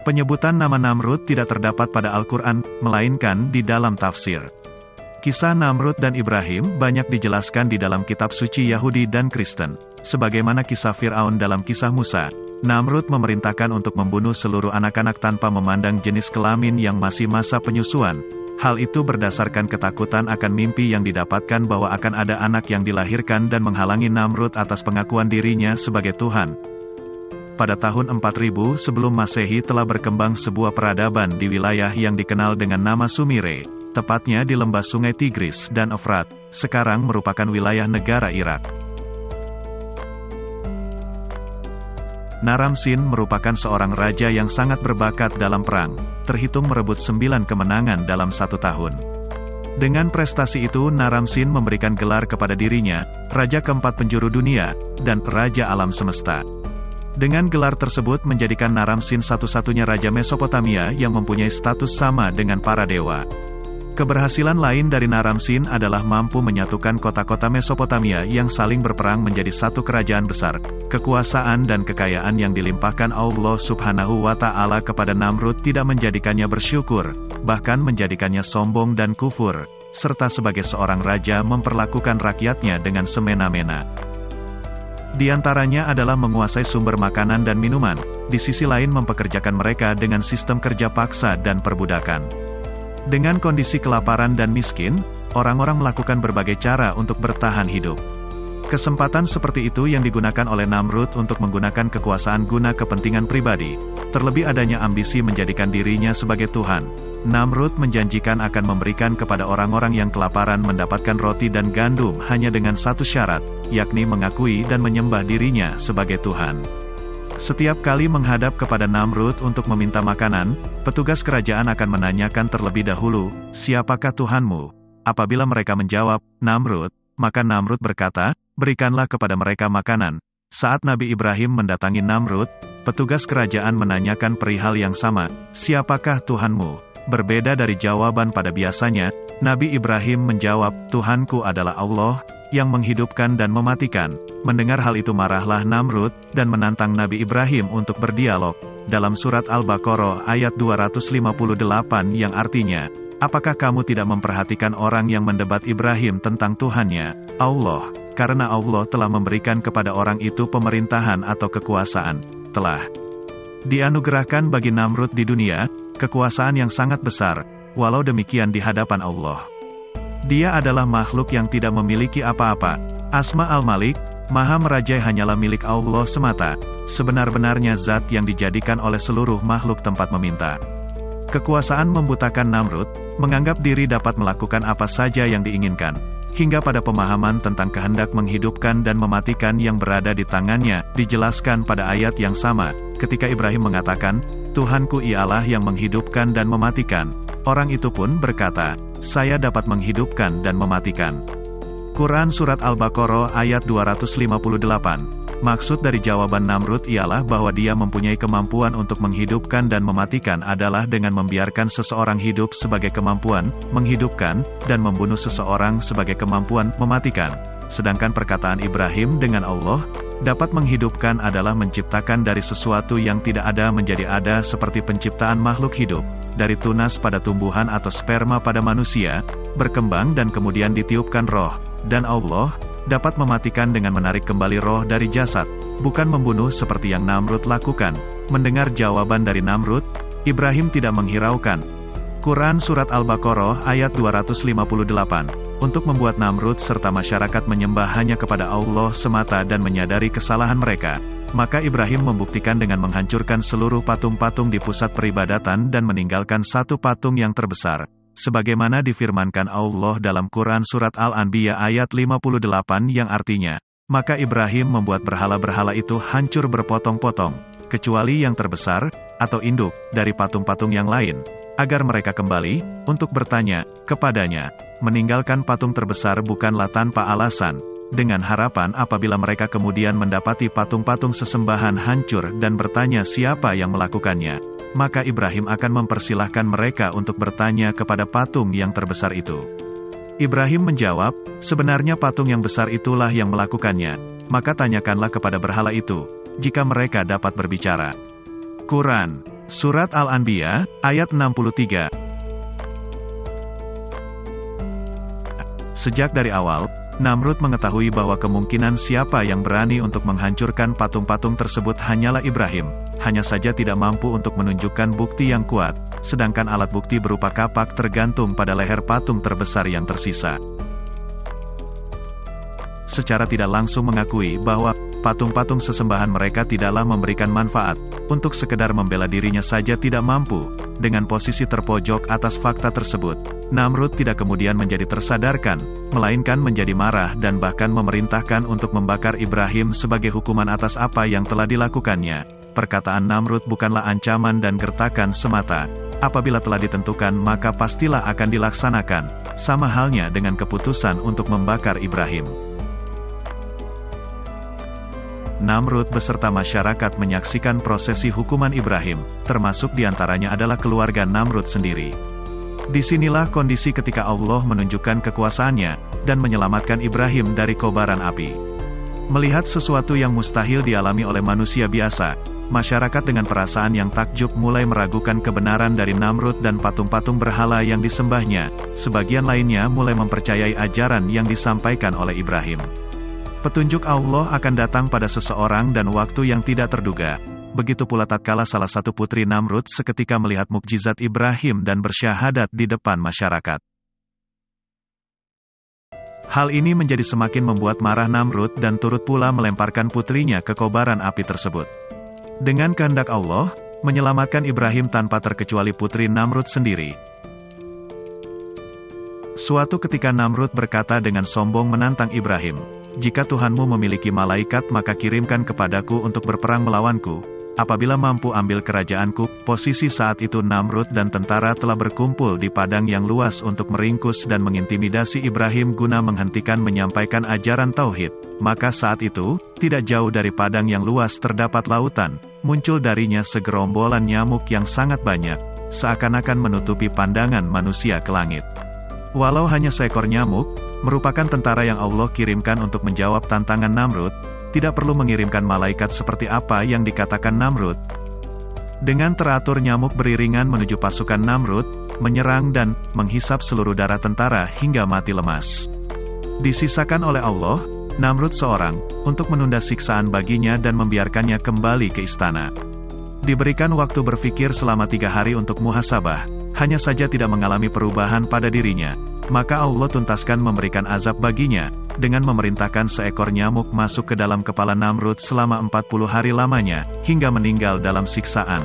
Penyebutan nama Namrud tidak terdapat pada Al-Quran, melainkan di dalam tafsir. Kisah Namrud dan Ibrahim banyak dijelaskan di dalam kitab suci Yahudi dan Kristen. Sebagaimana kisah Fir'aun dalam kisah Musa, Namrud memerintahkan untuk membunuh seluruh anak-anak tanpa memandang jenis kelamin yang masih masa penyusuan. Hal itu berdasarkan ketakutan akan mimpi yang didapatkan bahwa akan ada anak yang dilahirkan dan menghalangi Namrud atas pengakuan dirinya sebagai Tuhan. Pada tahun 4000 sebelum Masehi telah berkembang sebuah peradaban di wilayah yang dikenal dengan nama Sumire, tepatnya di lembah sungai Tigris dan Efrat, sekarang merupakan wilayah negara Irak. Naram Sin merupakan seorang raja yang sangat berbakat dalam perang, terhitung merebut 9 kemenangan dalam 1 tahun. Dengan prestasi itu Naram Sin memberikan gelar kepada dirinya, Raja keempat penjuru dunia, dan Raja alam semesta. Dengan gelar tersebut menjadikan Naram Sin satu-satunya raja Mesopotamia yang mempunyai status sama dengan para dewa. Keberhasilan lain dari Naram Sin adalah mampu menyatukan kota-kota Mesopotamia yang saling berperang menjadi satu kerajaan besar. Kekuasaan dan kekayaan yang dilimpahkan Allah Subhanahu wa Ta'ala kepada Namrud tidak menjadikannya bersyukur, bahkan menjadikannya sombong dan kufur, serta sebagai seorang raja memperlakukan rakyatnya dengan semena-mena. Di antaranya adalah menguasai sumber makanan dan minuman, di sisi lain mempekerjakan mereka dengan sistem kerja paksa dan perbudakan. Dengan kondisi kelaparan dan miskin, orang-orang melakukan berbagai cara untuk bertahan hidup. Kesempatan seperti itu yang digunakan oleh Namrud untuk menggunakan kekuasaan guna kepentingan pribadi, terlebih adanya ambisi menjadikan dirinya sebagai Tuhan. Namrud menjanjikan akan memberikan kepada orang-orang yang kelaparan mendapatkan roti dan gandum hanya dengan satu syarat, yakni mengakui dan menyembah dirinya sebagai Tuhan. Setiap kali menghadap kepada Namrud untuk meminta makanan, petugas kerajaan akan menanyakan terlebih dahulu, "Siapakah Tuhanmu?" Apabila mereka menjawab, "Namrud," maka Namrud berkata, "Berikanlah kepada mereka makanan." Saat Nabi Ibrahim mendatangi Namrud, petugas kerajaan menanyakan perihal yang sama, "Siapakah Tuhanmu?" Berbeda dari jawaban pada biasanya, Nabi Ibrahim menjawab, "Tuhanku adalah Allah, yang menghidupkan dan mematikan." Mendengar hal itu marahlah Namrud, dan menantang Nabi Ibrahim untuk berdialog. Dalam surat Al-Baqarah ayat 258 yang artinya, "Apakah kamu tidak memperhatikan orang yang mendebat Ibrahim tentang Tuhannya, Allah, karena Allah telah memberikan kepada orang itu pemerintahan atau kekuasaan, telah dianugerahkan bagi Namrud di dunia, kekuasaan yang sangat besar, walau demikian di hadapan Allah. Dia adalah makhluk yang tidak memiliki apa-apa. Asma al-Malik, Maha Merajai hanyalah milik Allah semata, sebenar-benarnya zat yang dijadikan oleh seluruh makhluk tempat meminta." Kekuasaan membutakan Namrud, menganggap diri dapat melakukan apa saja yang diinginkan, hingga pada pemahaman tentang kehendak menghidupkan dan mematikan yang berada di tangannya, dijelaskan pada ayat yang sama, ketika Ibrahim mengatakan, "Tuhanku ialah yang menghidupkan dan mematikan." Orang itu pun berkata, "Saya dapat menghidupkan dan mematikan." Quran Surat Al-Baqarah ayat 258. Maksud dari jawaban Namrud ialah bahwa dia mempunyai kemampuan untuk menghidupkan dan mematikan adalah dengan membiarkan seseorang hidup sebagai kemampuan menghidupkan, dan membunuh seseorang sebagai kemampuan mematikan. Sedangkan perkataan Ibrahim dengan Allah, dapat menghidupkan adalah menciptakan dari sesuatu yang tidak ada menjadi ada seperti penciptaan makhluk hidup, dari tunas pada tumbuhan atau sperma pada manusia, berkembang dan kemudian ditiupkan roh, dan Allah dapat mematikan dengan menarik kembali roh dari jasad, bukan membunuh seperti yang Namrud lakukan. Mendengar jawaban dari Namrud, Ibrahim tidak menghiraukan. Quran Surat Al-Baqarah ayat 258. Untuk membuat Namrud serta masyarakat menyembah hanya kepada Allah semata dan menyadari kesalahan mereka, maka Ibrahim membuktikan dengan menghancurkan seluruh patung-patung di pusat peribadatan dan meninggalkan satu patung yang terbesar, sebagaimana difirmankan Allah dalam Quran Surat Al-Anbiya ayat 58 yang artinya, maka Ibrahim membuat berhala-berhala itu hancur berpotong-potong, kecuali yang terbesar, atau induk, dari patung-patung yang lain, agar mereka kembali, untuk bertanya, kepadanya. Meninggalkan patung terbesar bukanlah tanpa alasan, dengan harapan apabila mereka kemudian mendapati patung-patung sesembahan hancur dan bertanya siapa yang melakukannya, maka Ibrahim akan mempersilahkan mereka untuk bertanya kepada patung yang terbesar itu. Ibrahim menjawab, sebenarnya patung yang besar itulah yang melakukannya, maka tanyakanlah kepada berhala itu, jika mereka dapat berbicara. Quran Surat Al-Anbiya, ayat 63. Sejak dari awal, Namrud mengetahui bahwa kemungkinan siapa yang berani untuk menghancurkan patung-patung tersebut hanyalah Ibrahim. Hanya saja tidak mampu untuk menunjukkan bukti yang kuat, sedangkan alat bukti berupa kapak tergantung pada leher patung terbesar yang tersisa. Secara tidak langsung mengakui bahwa patung-patung sesembahan mereka tidaklah memberikan manfaat, untuk sekedar membela dirinya saja tidak mampu. Dengan posisi terpojok atas fakta tersebut, Namrud tidak kemudian menjadi tersadarkan, melainkan menjadi marah dan bahkan memerintahkan untuk membakar Ibrahim sebagai hukuman atas apa yang telah dilakukannya. Perkataan Namrud bukanlah ancaman dan gertakan semata. Apabila telah ditentukan maka pastilah akan dilaksanakan, sama halnya dengan keputusan untuk membakar Ibrahim. Namrud beserta masyarakat menyaksikan prosesi hukuman Ibrahim, termasuk diantaranya adalah keluarga Namrud sendiri. Disinilah kondisi ketika Allah menunjukkan kekuasaannya, dan menyelamatkan Ibrahim dari kobaran api. Melihat sesuatu yang mustahil dialami oleh manusia biasa, masyarakat dengan perasaan yang takjub mulai meragukan kebenaran dari Namrud dan patung-patung berhala yang disembahnya. Sebagian lainnya mulai mempercayai ajaran yang disampaikan oleh Ibrahim. Petunjuk Allah akan datang pada seseorang dan waktu yang tidak terduga. Begitu pula tatkala salah satu putri Namrud seketika melihat mukjizat Ibrahim dan bersyahadat di depan masyarakat. Hal ini menjadi semakin membuat marah Namrud dan turut pula melemparkan putrinya ke kobaran api tersebut. Dengan kehendak Allah, menyelamatkan Ibrahim tanpa terkecuali putri Namrud sendiri. Suatu ketika Namrud berkata dengan sombong menantang Ibrahim, "Jika Tuhanmu memiliki malaikat maka kirimkan kepadaku untuk berperang melawanku. Apabila mampu ambil kerajaanku." Posisi saat itu Namrud dan tentara telah berkumpul di padang yang luas untuk meringkus dan mengintimidasi Ibrahim guna menghentikan menyampaikan ajaran tauhid. Maka saat itu, tidak jauh dari padang yang luas terdapat lautan. Muncul darinya segerombolan nyamuk yang sangat banyak, seakan-akan menutupi pandangan manusia ke langit. Walau hanya seekor nyamuk, merupakan tentara yang Allah kirimkan untuk menjawab tantangan Namrud, tidak perlu mengirimkan malaikat seperti apa yang dikatakan Namrud. Dengan teratur nyamuk beriringan menuju pasukan Namrud, menyerang dan menghisap seluruh darah tentara hingga mati lemas. Disisakan oleh Allah, Namrud seorang, untuk menunda siksaan baginya dan membiarkannya kembali ke istana. Diberikan waktu berpikir selama 3 hari untuk muhasabah, hanya saja tidak mengalami perubahan pada dirinya. Maka Allah tuntaskan memberikan azab baginya, dengan memerintahkan seekor nyamuk masuk ke dalam kepala Namrud selama 40 hari lamanya, hingga meninggal dalam siksaan.